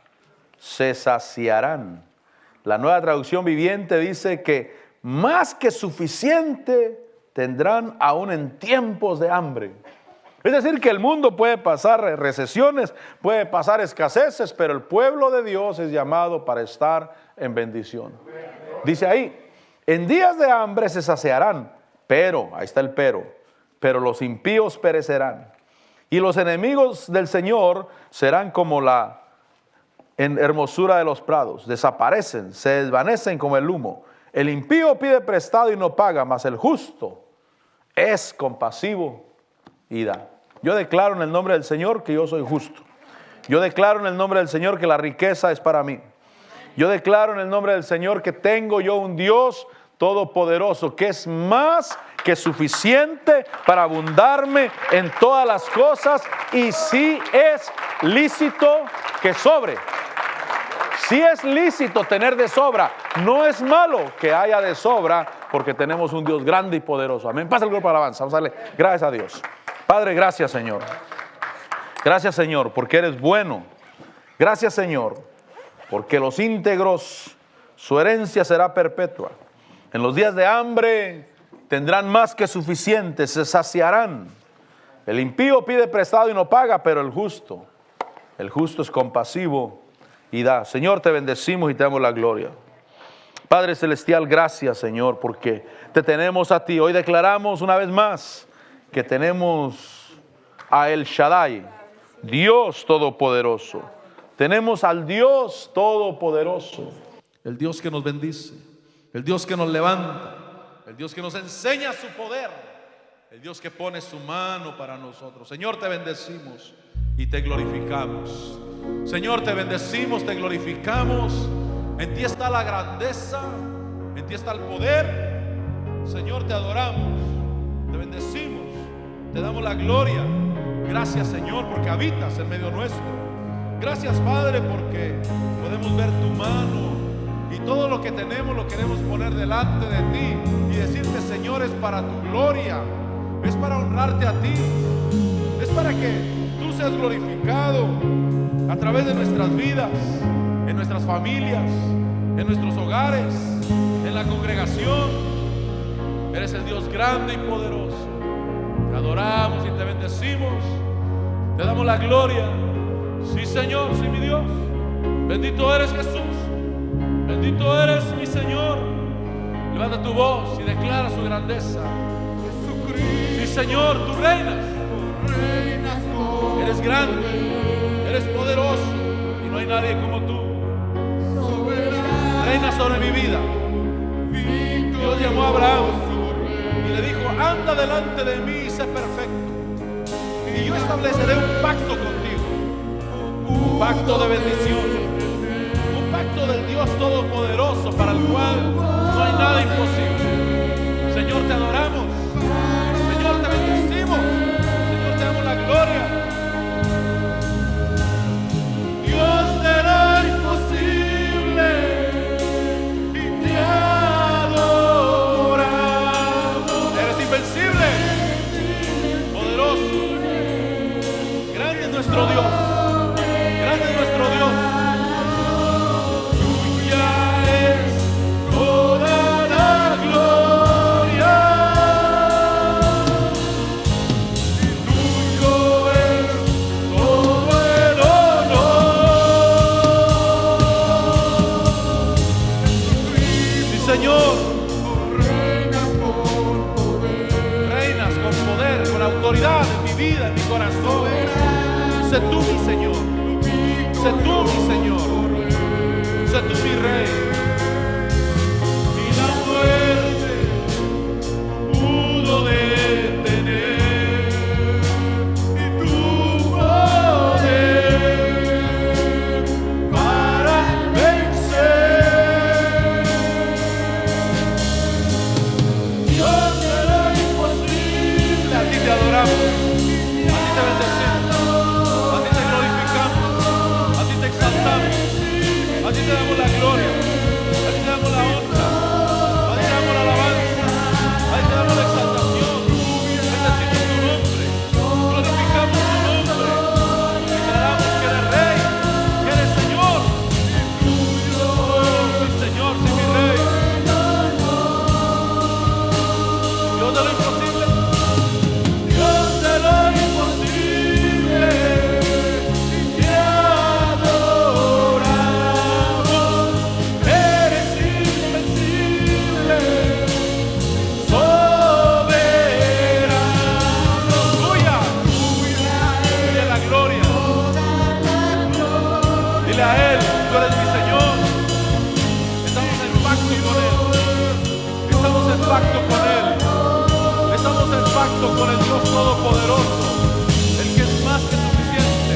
Se saciarán. La Nueva Traducción Viviente dice que más que suficiente tendrán aún en tiempos de hambre. Es decir, que el mundo puede pasar recesiones, puede pasar escaseces, pero el pueblo de Dios es llamado para estar en bendición. Dice ahí, en días de hambre se saciarán, pero, ahí está el pero los impíos perecerán. Y los enemigos del Señor serán como la hermosura de los prados, desaparecen, se desvanecen como el humo. El impío pide prestado y no paga, mas el justo es compasivo y da. Yo declaro en el nombre del Señor que yo soy justo. Yo declaro en el nombre del Señor que la riqueza es para mí. Yo declaro en el nombre del Señor que tengo yo un Dios todopoderoso, que es más que suficiente para abundarme en todas las cosas, y si es lícito que sobre. Si es lícito tener de sobra, no es malo que haya de sobra, porque tenemos un Dios grande y poderoso. Amén. Pasa el grupo de alabanza. Vamos a darle gracias a Dios. Padre, gracias, Señor. Gracias, Señor, porque eres bueno. Gracias, Señor, porque los íntegros, su herencia será perpetua. En los días de hambre tendrán más que suficiente, se saciarán. El impío pide prestado y no paga, pero el justo es compasivo y da. Señor, te bendecimos y te damos la gloria. Padre celestial, gracias, Señor, porque te tenemos a ti. Hoy declaramos una vez más que tenemos a El Shaddai, Dios todopoderoso. Tenemos al Dios todopoderoso, el Dios que nos bendice, el Dios que nos levanta, el Dios que nos enseña su poder, el Dios que pone su mano para nosotros. Señor, te bendecimos y te glorificamos. Señor, te bendecimos, te glorificamos. En ti está la grandeza, en ti está el poder. Señor, te adoramos, te bendecimos, te damos la gloria. Gracias, Señor, porque habitas en medio nuestro. Gracias, Padre, porque podemos ver tu mano, y todo lo que tenemos lo queremos poner delante de ti y decirte, Señor, es para tu gloria, es para honrarte a ti, es para que tú seas glorificado a través de nuestras vidas, en nuestras familias, en nuestros hogares, en la congregación. Eres el Dios grande y poderoso. Te adoramos y te bendecimos, te damos la gloria. Sí, Señor, sí, mi Dios. Bendito eres, Jesús. Bendito eres, mi Señor. Levanta tu voz y declara su grandeza. Sí, Señor, tú reinas. Eres grande, eres poderoso, y no hay nadie como tú. Reina sobre mi vida. Dios llamó a Abraham y le dijo, anda delante de mí y sé perfecto, y yo estableceré un pacto contigo, un pacto de bendición, un pacto pacto del Dios Todopoderoso para el cual no hay nada imposible. Señor, te adoramos. Señor, te bendecimos. Señor, te damos la gloria. Dios de lo imposible y te adoramos. Eres invencible, poderoso. Grande es nuestro Dios. Grande es nuestro Dios. Señor, reinas con poder, con autoridad en mi vida, en mi corazón. Sé tú mi Señor, sé tú mi Señor, sé tú mi Rey. Y la muerte pudo detener y tu poder para vencer. Te adoramos, a ti te bendecimos, a ti te glorificamos, a ti te exaltamos, a ti te damos la gloria, a ti te damos la honra, a ti te damos la alabanza, a ti te damos la exaltación. Bendecimos tu nombre, glorificamos tu nombre, declaramos que eres Rey, que eres Señor. Oh, mi Señor, sí, mi Rey. Dios de lo imposible. Pacto con Él, estamos en pacto con el Dios Todopoderoso, el que es más que suficiente,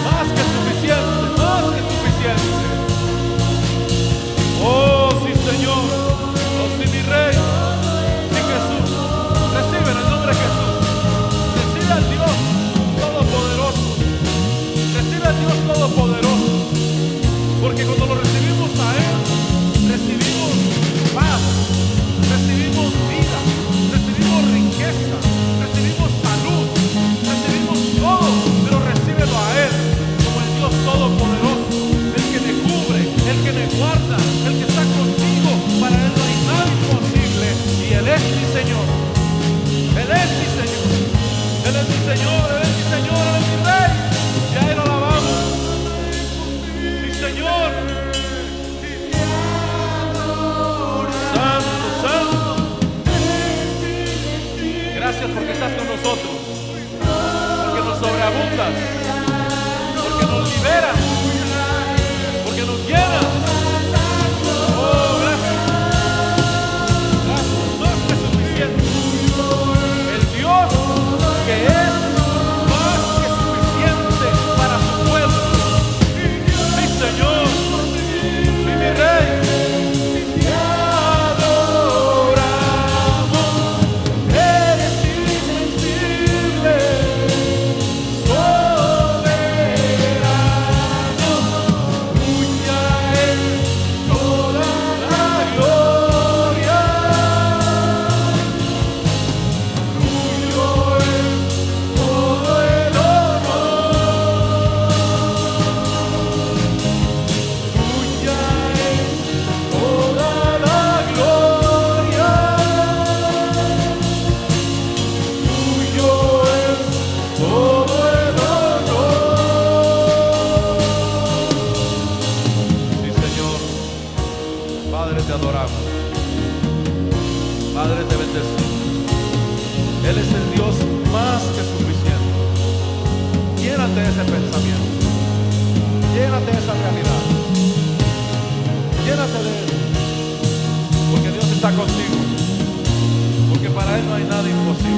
más que suficiente, más que suficiente. Oh sí Señor, oh sí mi Rey, sí Jesús, recibe en el nombre de Jesús, recibe al Dios Todopoderoso, recibe al Dios Todopoderoso, porque cuando lo recibimos a Él, recibimos paz. Recibimos vida, recibimos riqueza, recibimos salud, recibimos todo, pero recíbelo a Él como el Dios Todopoderoso, el que me cubre, el que me guarda, el que está contigo. Para Él no hay nada imposible y Él es mi Señor, Él es mi Señor, Él es mi Señor, Él es mi Señor, Él es mi Rey y a Él lo alabamos, mi Señor. Gracias porque estás con nosotros, porque nos sobreabundas, porque nos liberas, porque nos llenas. Oh, gracias. Gracias, más que suficiente. El Dios que es más que suficiente para su pueblo. Mi Señor, mi Rey. Él es el Dios más que suficiente. Llénate de ese pensamiento, llénate de esa realidad, llénate de Él, porque Dios está contigo, porque para Él no hay nada imposible.